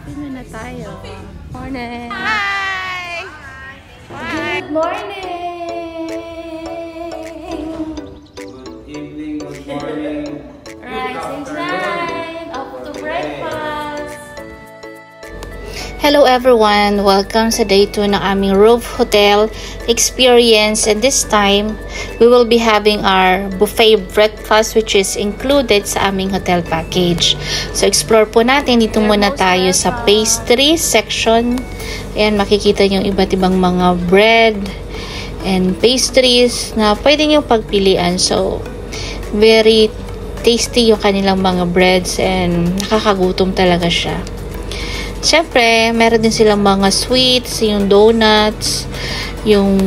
Coffee muna tayo. Morning! Hi! Good morning! Good evening, good morning. Rising time! Up to breakfast! Hello everyone! Welcome sa day 2 ng aming roof hotel experience, and this time we will be having our buffet breakfast which is included sa aming hotel package. So explore po natin, dito muna tayo sa pastry section. Ayan, makikita yung iba't ibang mga bread and pastries na pwede nyo pagpilian. So very tasty yung kanilang mga breads and nakakagutom talaga siya. Siyempre, meron din silang mga sweets, yung donuts, yung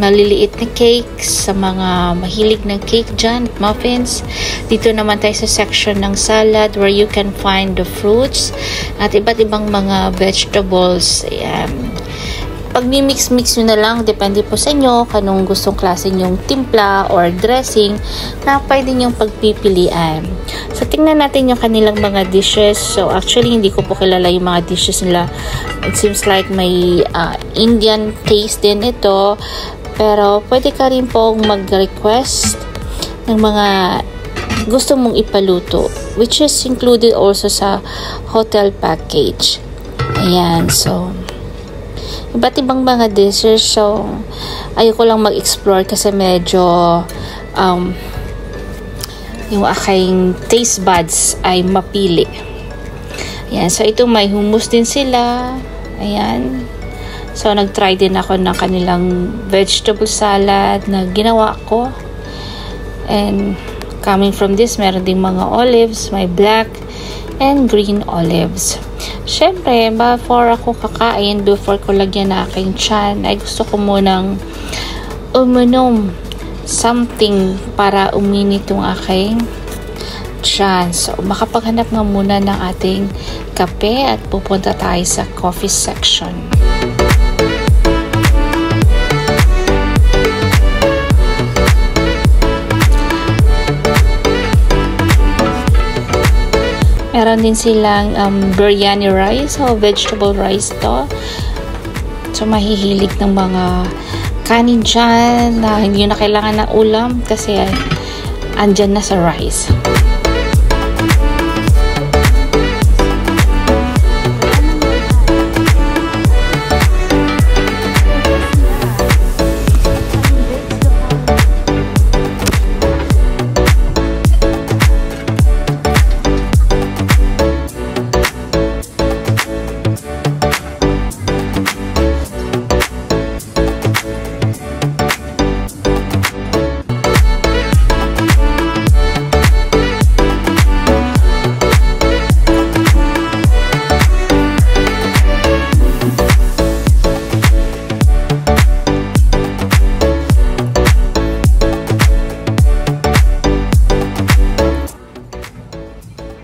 maliliit na cakes, sa mga mahilig ng cake dyan, muffins. Dito naman tayo sa section ng salad where you can find the fruits at iba't ibang mga vegetables. Ayan. Pag mix-mix nyo na lang, depende po sa inyo kanong gustong klase nyong timpla or dressing na pwede nyong pagpipilian. So, tingnan natin yung kanilang mga dishes. So, actually, hindi ko po kilala yung mga dishes nila. It seems like may Indian taste din ito. Pero, pwede ka rin pong mag-request ng mga gusto mong ipaluto, which is included also sa hotel package. Ayan, so iba't ibang mga dishes. So ayoko lang mag-explore kasi medyo yung aking taste buds ay mapili. Ayan, so ito may hummus din sila. Ayan, so nag-try din ako ng kanilang vegetable salad na ginawa ko, and coming from this, meron ding mga olives, may black and green olives. Syempre, before ako kakain, before ko lagyan na aking tiyan, ay gusto ko munang uminom something para uminit yung aking tiyan. So, makapaghanap nga muna ng ating kape at pupunta tayo sa coffee section. Meron din silang biryani rice o vegetable rice to. So, mahihilig ng mga kanin dyan na hindi na kailangan ng ulam kasi andyan na sa rice.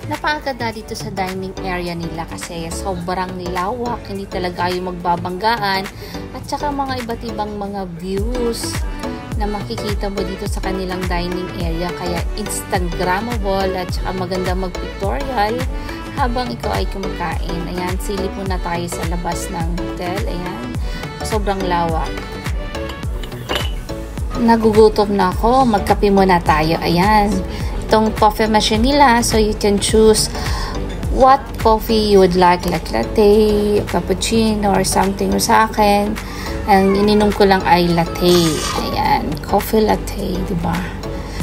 Napakaganda dito sa dining area nila kasi sobrang lawak, hindi talaga yung magbabanggaan, at saka mga iba't ibang mga views na makikita mo dito sa kanilang dining area, kaya instagrammable at saka maganda mag-pictorial habang ikaw ay kumakain. Ayan, silip muna tayo sa labas ng hotel. Ayan, sobrang lawak. Nagugutom na ako, magkape muna tayo. Ayan, itong coffee machine nila, so you can choose what coffee you would like latte, cappuccino, or something. Sa akin, ang ininom ko lang ay latte. Ayan, coffee latte, diba?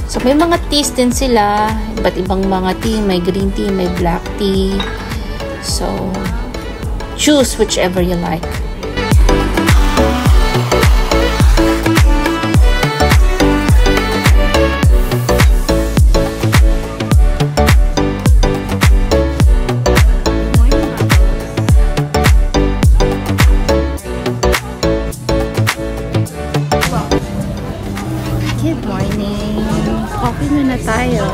So, may mga teas din sila, iba't ibang mga tea, may green tea, may black tea. So, choose whichever you like. Good morning! Coffee muna tayo.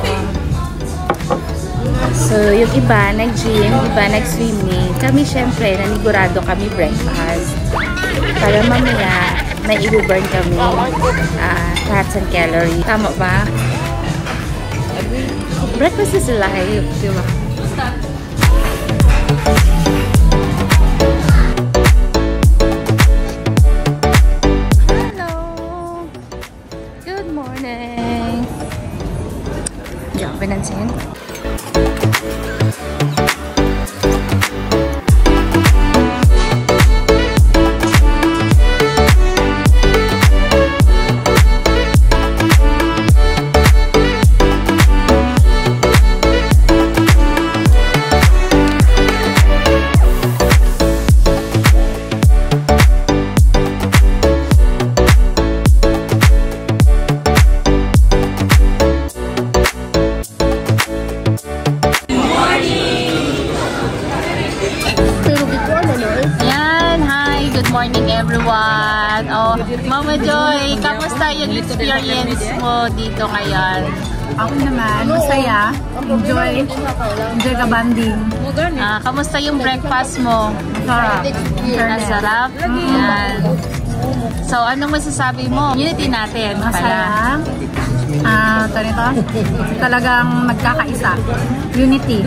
So, yung iba nag-gym, iba nag-swimming. Kami syempre, nanigurado kami breakfast. Para mamaya, may i-burn kami fats and calories. Tama ba? Breakfast is life, di ba? everyone! Oh, Mama Joy, kamusta yung experience mo dito ngayon? Ako naman, masaya. Enjoy ka banding. Kamusta yung breakfast mo? Sarap. Sarap? Yan. So, anong masasabi mo? Unity natin. Masaya. Talagang nagkakaisa. Unity.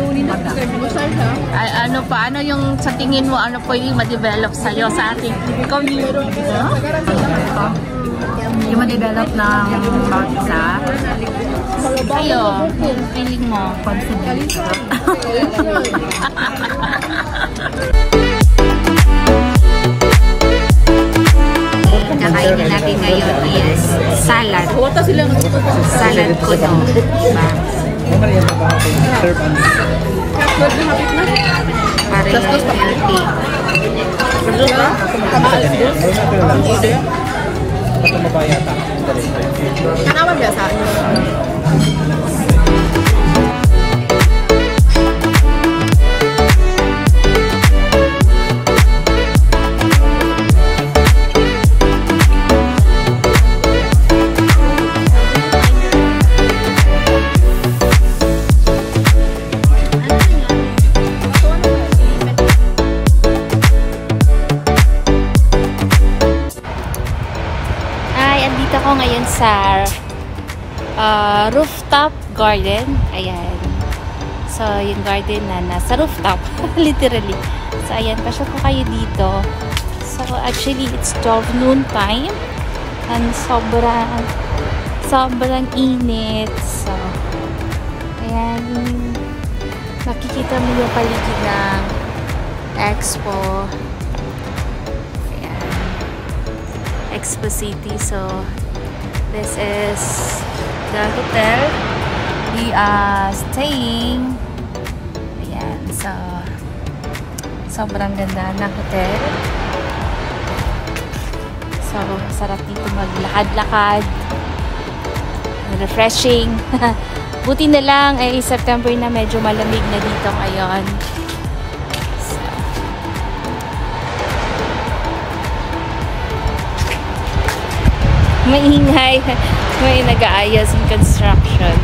Ano pa? Ano yung sa tingin mo? Ano po yung ma-develop sa'yo sa ating community? Yung ma-develop ng bawat isa. Kayo, feeling mo? Confidence. Kakainin natin ngayon is salad. Salad kuno. Diba? Para healthy. Kenapa biasa? Andito ako ngayon sa rooftop garden. Ayan. So, yung garden na nasa rooftop. Literally. So, ayan. Pasya po kayo dito. So, actually, it's 12 noon time. And sobrang init. So, ayan. Makikita mo yung paligid ng Expo. Expo City. So, this is the hotel we are staying. Ayan. So, sobrang ganda ng hotel. So, sarap dito maglakad-lakad. Refreshing. Buti na lang ay September na, medyo malamig na dito ngayon. Maingay. May nag-aayos ng construction.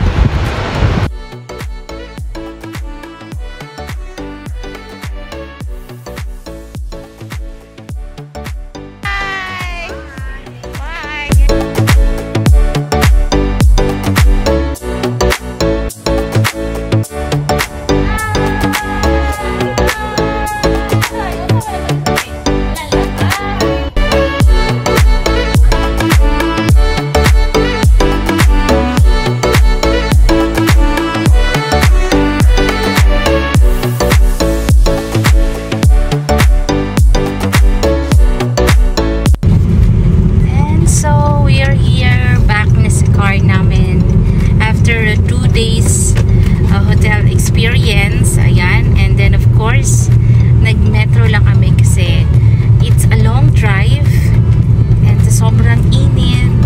Hotel experience. Ayan. And then of course, nag-metro lang kami kasi it's a long drive and sobrang init.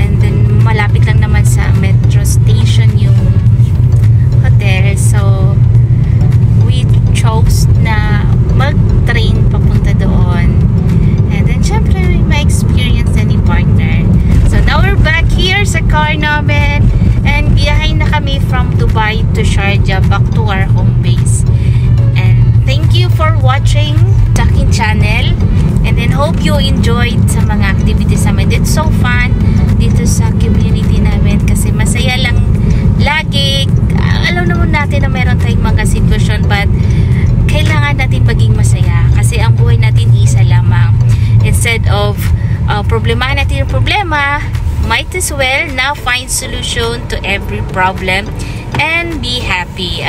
And then malapit lang naman sa metro station yung hotel. So we chose na mag-train papunta doon. And then syempre may experience na ni partner. So now we're back here sa car namin. And biyahin na kami from Dubai to Sharjah back to our home base. And thank you for watching sa aking channel. And then hope you enjoyed sa mga activities namin. It's so fun dito sa community namin kasi masaya lang lagi. Alam naman natin na meron tayong mga sitwasyon, but kailangan natin maging masaya kasi ang buhay natin isa lamang. Instead of problemahin natin yung problema, might as well now find solution to every problem and be happy.